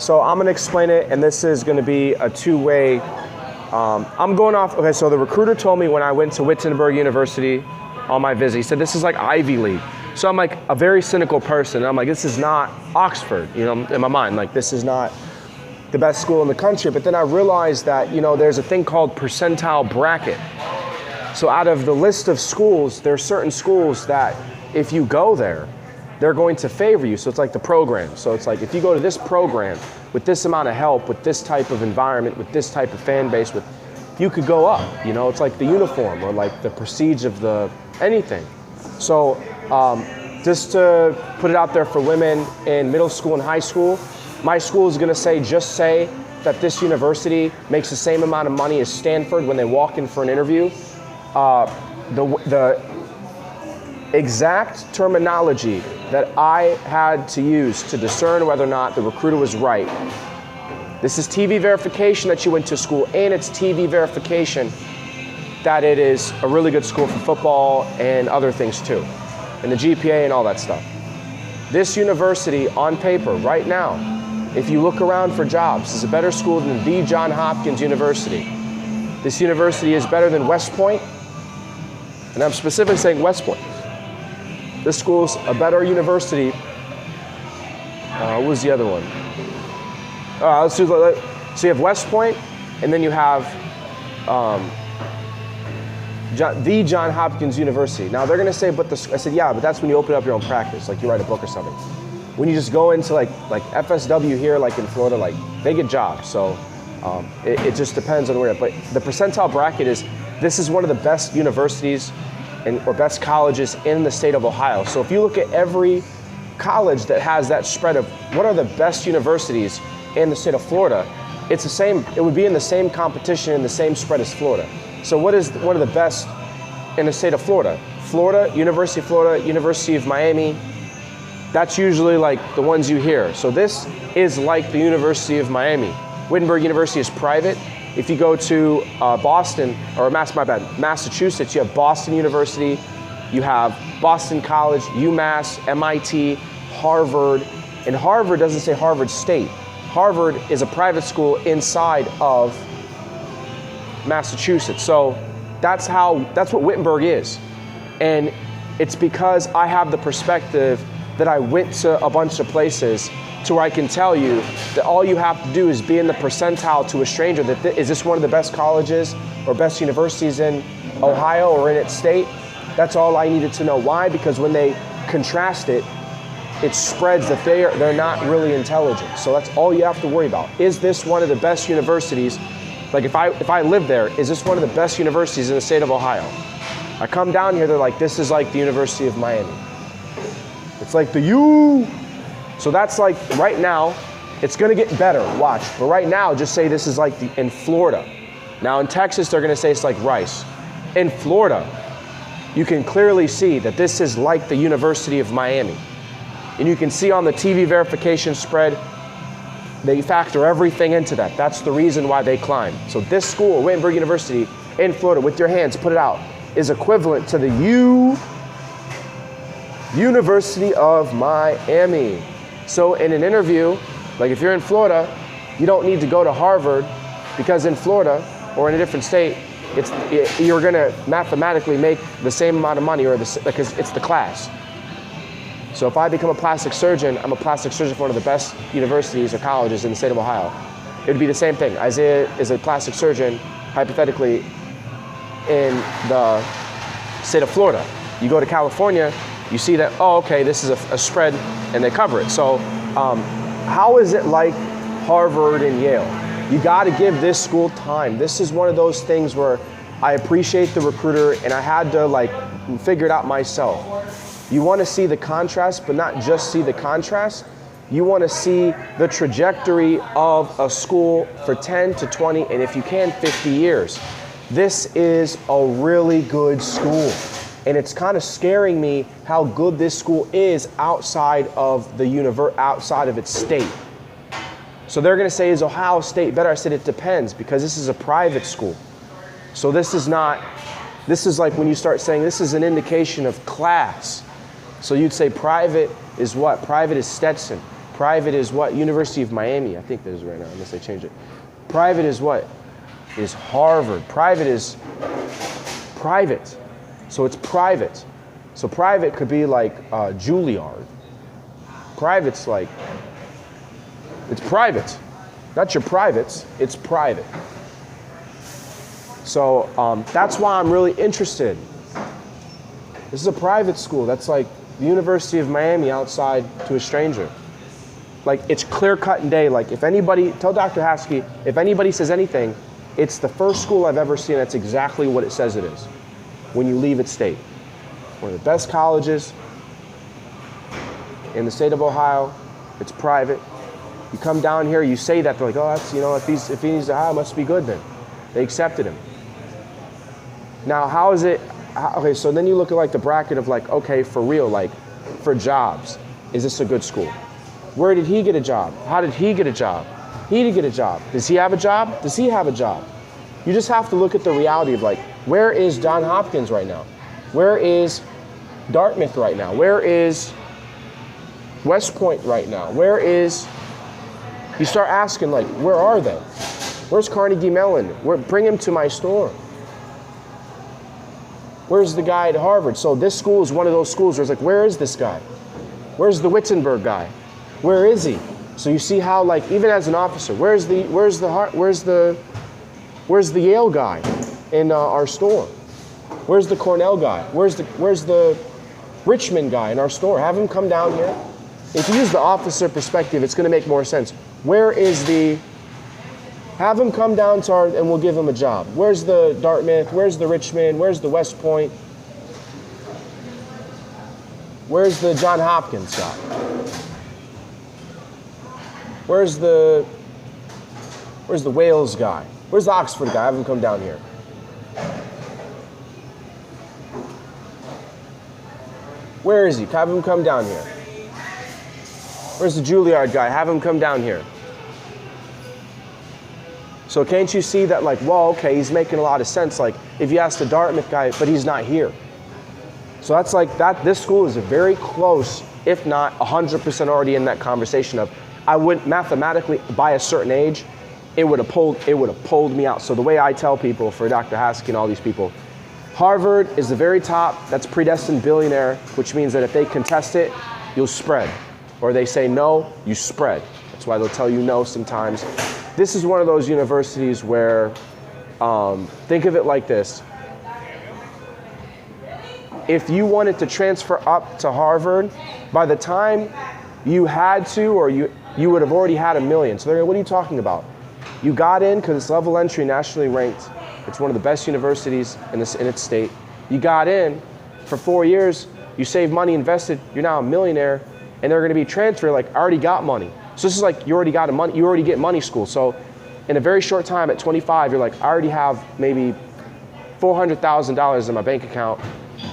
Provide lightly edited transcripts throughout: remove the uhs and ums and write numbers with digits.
So I'm gonna explain it, and this is gonna be a two-way. I'm going off, okay, so the recruiter told me when I went to Wittenberg University on my visit, he said, this is like Ivy League. So I'm like a very cynical person. I'm like, this is not Oxford, you know, in my mind, like this is not the best school in the country. But then I realized that, you know, there's a thing called percentile bracket. So out of the list of schools, there are certain schools that if you go there, they're going to favor you. So it's like the program. So it's like if you go to this program with this amount of help, with this type of environment, with this type of fan base, you could go up. You know, it's like the uniform or like the prestige of the anything. So just to put it out there for women in middle school and high school, my school is gonna say, just say that this university makes the same amount of money as Stanford when they walk in for an interview. The exact terminology that I had to use to discern whether or not the recruiter was right. This is TV verification that you went to school, and it's TV verification that it is a really good school for football and other things too, and the GPA and all that stuff. This university on paper right now, if you look around for jobs, is a better school than the Johns Hopkins University. This university is better than West Point, and I'm specifically saying West Point. This school's a better university. What was the other one? Let's do, so you have West Point, and then you have the Johns Hopkins University. Now they're gonna say, I said, yeah, but that's when you open up your own practice, like you write a book or something. When you just go into like FSW here, like in Florida, like they get jobs. So it just depends on where. But the percentile bracket is, this is one of the best universities or best colleges in the state of Ohio. So if you look at every college that has that spread of what are the best universities in the state of Florida, it's the same, it would be in the same competition in the same spread as Florida. So what is one of the best in the state of Florida? University of Miami, that's usually like the ones you hear. So this is like the University of Miami. Wittenberg University is private. If you go to Massachusetts, you have Boston University, you have Boston College, UMass, MIT, Harvard, and Harvard doesn't say Harvard State. Harvard is a private school inside of Massachusetts. So that's what Wittenberg is. And it's because I have the perspective that I went to a bunch of places to where I can tell you that all you have to do is be in the percentile to a stranger that is this one of the best colleges or best universities in Ohio or in its state? That's all I needed to know. Why? Because when they contrast it, it spreads that they're not really intelligent. So that's all you have to worry about. Is this one of the best universities? Like if I live there, is this one of the best universities in the state of Ohio? I come down here, they're like, this is like the University of Miami. It's like the U. So that's like, right now, it's gonna get better, watch. But right now, just say this is like in Florida. Now in Texas, they're gonna say it's like Rice. In Florida, you can clearly see that this is like the University of Miami. And you can see on the TV verification spread, they factor everything into that. That's the reason why they climb. So this school, Wittenberg University in Florida, with your hands, put it out, is equivalent to the University of Miami. So in an interview, like if you're in Florida, you don't need to go to Harvard because in Florida or in a different state, you're gonna mathematically make the same amount of money because it's the class. So if I become a plastic surgeon, I'm a plastic surgeon for one of the best universities or colleges in the state of Ohio. It would be the same thing. Isaiah is a plastic surgeon, hypothetically, in the state of Florida. You go to California, you see that, oh, okay, this is a spread, and they cover it. So how is it like Harvard and Yale? You gotta give this school time. This is one of those things where I appreciate the recruiter, and I had to figure it out myself. You wanna see the contrast, but not just see the contrast. You wanna see the trajectory of a school for 10 to 20, and if you can, 50 years. This is a really good school. And it's kind of scaring me how good this school is outside of outside of its state. So they're gonna say, is Ohio State better? I said, it depends, because this is a private school. So this is like when you start saying this is an indication of class. So you'd say private is what? Private is Stetson. Private is what? University of Miami, I think that is right now, unless they changed it. Private is what? Is Harvard. Private is private. So it's private. So private could be like Juilliard. Private's like, it's private. Not your privates, it's private. So that's why I'm really interested. This is a private school. That's like the University of Miami outside to a stranger. Like, it's clear cut and day. Like, if anybody, tell Dr. Haskey, if anybody says anything, it's the first school I've ever seen that's exactly what it says it is when you leave its state. One of the best colleges in the state of Ohio. It's private. You come down here, you say that, they're like, oh, that's, you know, if he needs to hire, it must be good then. They accepted him. Now, how is it, okay, so then you look at like the bracket of like, okay, for real, like for jobs, is this a good school? Where did he get a job? How did he get a job? He did get a job. Does he have a job? Does he have a job? You just have to look at the reality of like, where is Johns Hopkins right now? Where is Dartmouth right now? Where is West Point right now? Where is, you start asking like, where are they? Where's Carnegie Mellon? Bring him to my store. Where's the guy at Harvard? So this school is one of those schools where it's like, where is this guy? Where's the Wittenberg guy? Where is he? So you see how, like, even as an officer, where's the Yale guy in our store? Where's the Cornell guy? Where's the Richmond guy in our store? Have him come down here. If you use the officer perspective, it's going to make more sense. Where is the? Have him come down to our, and we'll give him a job. Where's the Dartmouth? Where's the Richmond? Where's the West Point? Where's the Johns Hopkins guy? Where's the Wales guy? Where's the Oxford guy? Have him come down here. Where is he? Have him come down here. Where's the Juilliard guy? Have him come down here. So can't you see that, like, well, okay, he's making a lot of sense. Like, if you ask the Dartmouth guy, but he's not here. So that's like that. This school is very close, if not 100% already in that conversation of, I would mathematically, by a certain age, it would have pulled me out. So the way I tell people, for Dr. Haskey and all these people, Harvard is the very top. That's predestined billionaire, which means that if they contest it, you'll spread. Or they say no, you spread. That's why they'll tell you no sometimes. This is one of those universities where, think of it like this. If you wanted to transfer up to Harvard, by the time you had to, or you would have already had $1 million. So they're like, what are you talking about? You got in because it's level entry, nationally ranked. It's one of the best universities in its state. You got in for 4 years, you saved money, invested, you're now a millionaire, and they're going to be transferred like, I already got money. So this is like, you already get money school. So in a very short time at 25, you're like, I already have maybe $400,000 in my bank account.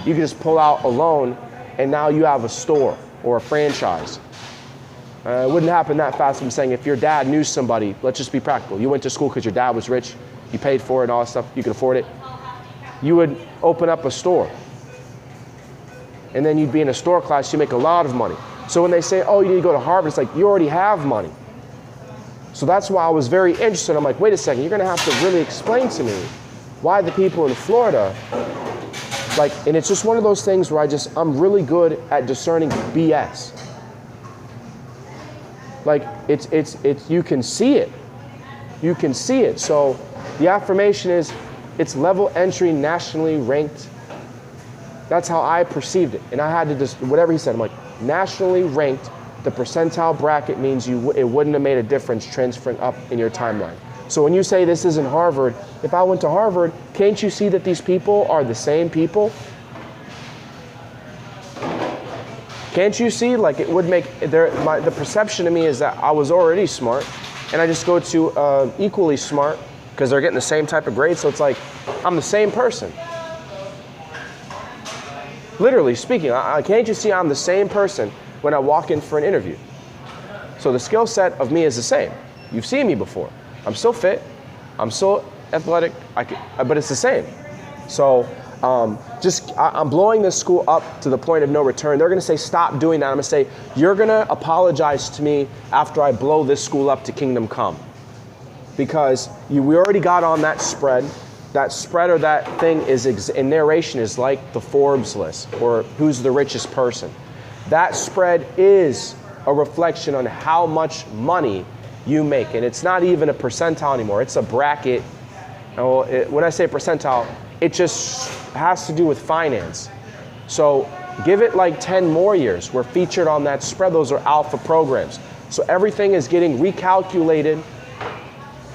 You can just pull out a loan, and now you have a store or a franchise. It wouldn't happen that fast. I'm saying if your dad knew somebody, let's just be practical. You went to school because your dad was rich, you paid for it and all that stuff, you could afford it. You would open up a store. And then you'd be in a store class, you make a lot of money. So when they say, oh, you need to go to Harvard, it's like, you already have money. So that's why I was very interested. I'm like, wait a second, you're going to have to really explain to me why the people in Florida, like, and it's just one of those things where I'm really good at discerning BS. Like, it's you can see it. You can see it. So the affirmation is, it's level entry, nationally ranked. That's how I perceived it. And I had to just, whatever he said, I'm like, nationally ranked, the percentile bracket means it wouldn't have made a difference transferring up in your timeline. So when you say this isn't Harvard, if I went to Harvard, can't you see that these people are the same people? Can't you see, like, it would make, the perception to me is that I was already smart, and I just go to equally smart, because they're getting the same type of grade, so it's like, I'm the same person. Literally speaking, can't you see I'm the same person when I walk in for an interview? So the skill set of me is the same. You've seen me before. I'm so fit, I'm so athletic, but it's the same. So I'm blowing this school up to the point of no return. They're gonna say, stop doing that. I'm gonna say, you're gonna apologize to me after I blow this school up to kingdom come. Because we already got on that spread. That spread or that thing in narration is like the Forbes list or who's the richest person. That spread is a reflection on how much money you make. And it's not even a percentile anymore. It's a bracket. When I say percentile, it just has to do with finance. So give it like 10 more years. We're featured on that spread. Those are alpha programs. So everything is getting recalculated.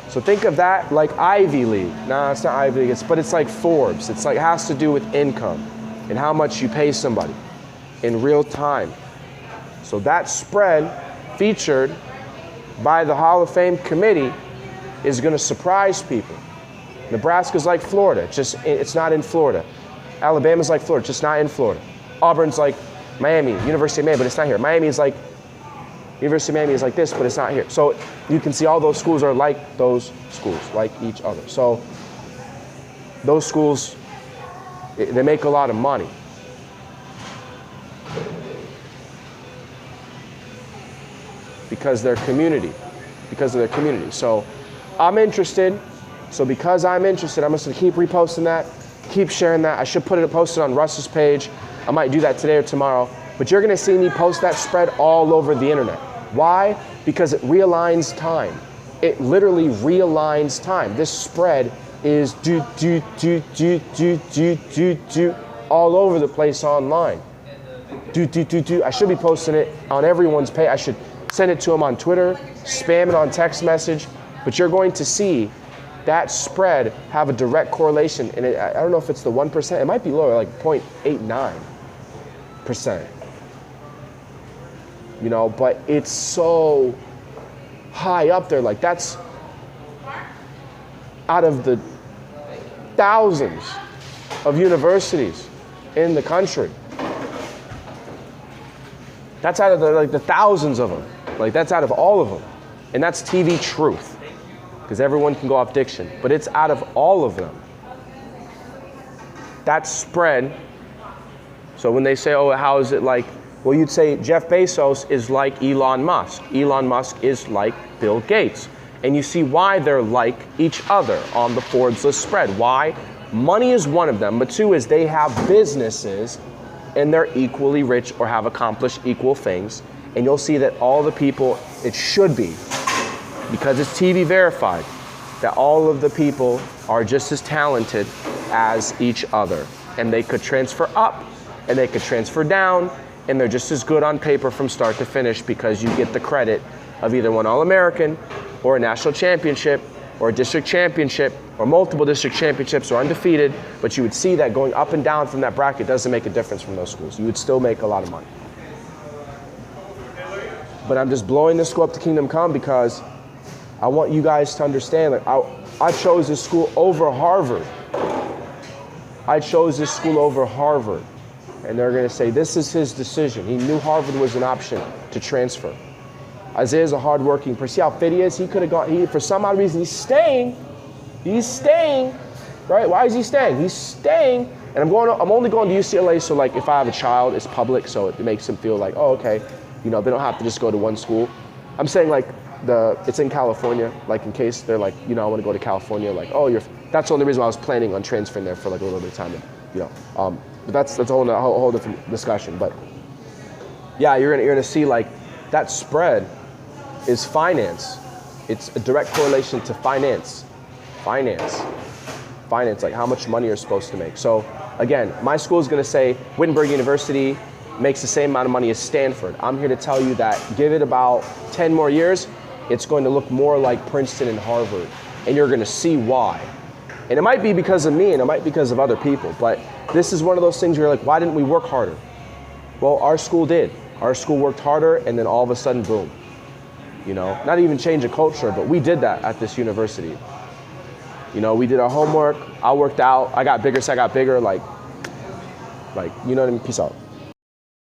So think of that like Ivy League. No, it's not Ivy League, but it's like Forbes. It's like, it has to do with income and how much you pay somebody in real time. So that spread featured by the Hall of Fame committee is gonna surprise people. Nebraska's like Florida, it's not in Florida. Alabama's like Florida, just not in Florida. Auburn's like Miami, University of Miami, but it's not here. University of Miami is like this, but it's not here. So you can see all those schools are like those schools, like each other. So those schools, they make a lot of money. Because of their community. So I'm interested. So because I'm interested, I'm just gonna keep reposting that, keep sharing that. I should post it on Russ's page. I might do that today or tomorrow. But you're gonna see me post that spread all over the internet. Why? Because it realigns time. It literally realigns time. This spread is all over the place online. I should be posting it on everyone's page. I should send it to them on Twitter, spam it on text message, but you're going to see that spread have a direct correlation. And I don't know if it's the 1%, it might be lower, like 0.89%. You know, but it's so high up there. Like that's out of the thousands of universities in the country. That's out of the thousands of them. Like that's out of all of them. And that's TV truth. Because everyone can go off diction. But it's out of all of them. That spread. So when they say, oh, how is it like? Well, you'd say Jeff Bezos is like Elon Musk. Elon Musk is like Bill Gates. And you see why they're like each other on the Forbes list spread. Why? Money is one of them, but two is they have businesses and they're equally rich or have accomplished equal things. And you'll see that all the people, it should be, because it's TV verified, that all of the people are just as talented as each other. And they could transfer up and they could transfer down, and they're just as good on paper from start to finish because you get the credit of either one All-American or a national championship or a district championship or multiple district championships or undefeated, but you would see that going up and down from that bracket doesn't make a difference from those schools. You would still make a lot of money. But I'm just blowing this school up to kingdom come because I want you guys to understand, like I chose this school over Harvard. I chose this school over Harvard. And they're going to say, this is his decision. He knew Harvard was an option to transfer. Isaiah's a hardworking person. See how fit he is? He could have gone, for some odd reason, he's staying. He's staying, right? Why is he staying? He's staying. And I'm only going to UCLA, so like if I have a child, it's public, so it makes him feel like, oh, okay. You know, they don't have to just go to one school. I'm saying like it's in California, like in case they're like, you know, I want to go to California, like, oh, that's the only reason why I was planning on transferring there for like a little bit of time, you know. But that's a whole different discussion. But yeah, you're gonna see like that spread is finance. It's a direct correlation to finance, like how much money you're supposed to make. So again, my school is gonna say Wittenberg University makes the same amount of money as Stanford. I'm here to tell you that give it about 10 more years, it's going to look more like Princeton and Harvard, and you're gonna see why. And it might be because of me and it might be because of other people, but this is one of those things where you're like, why didn't we work harder? Well, our school did. Our school worked harder, and then all of a sudden, boom. You know, not even change of culture, but we did that at this university. You know, we did our homework, I worked out, I got bigger, so I got bigger, like, you know what I mean? Peace out.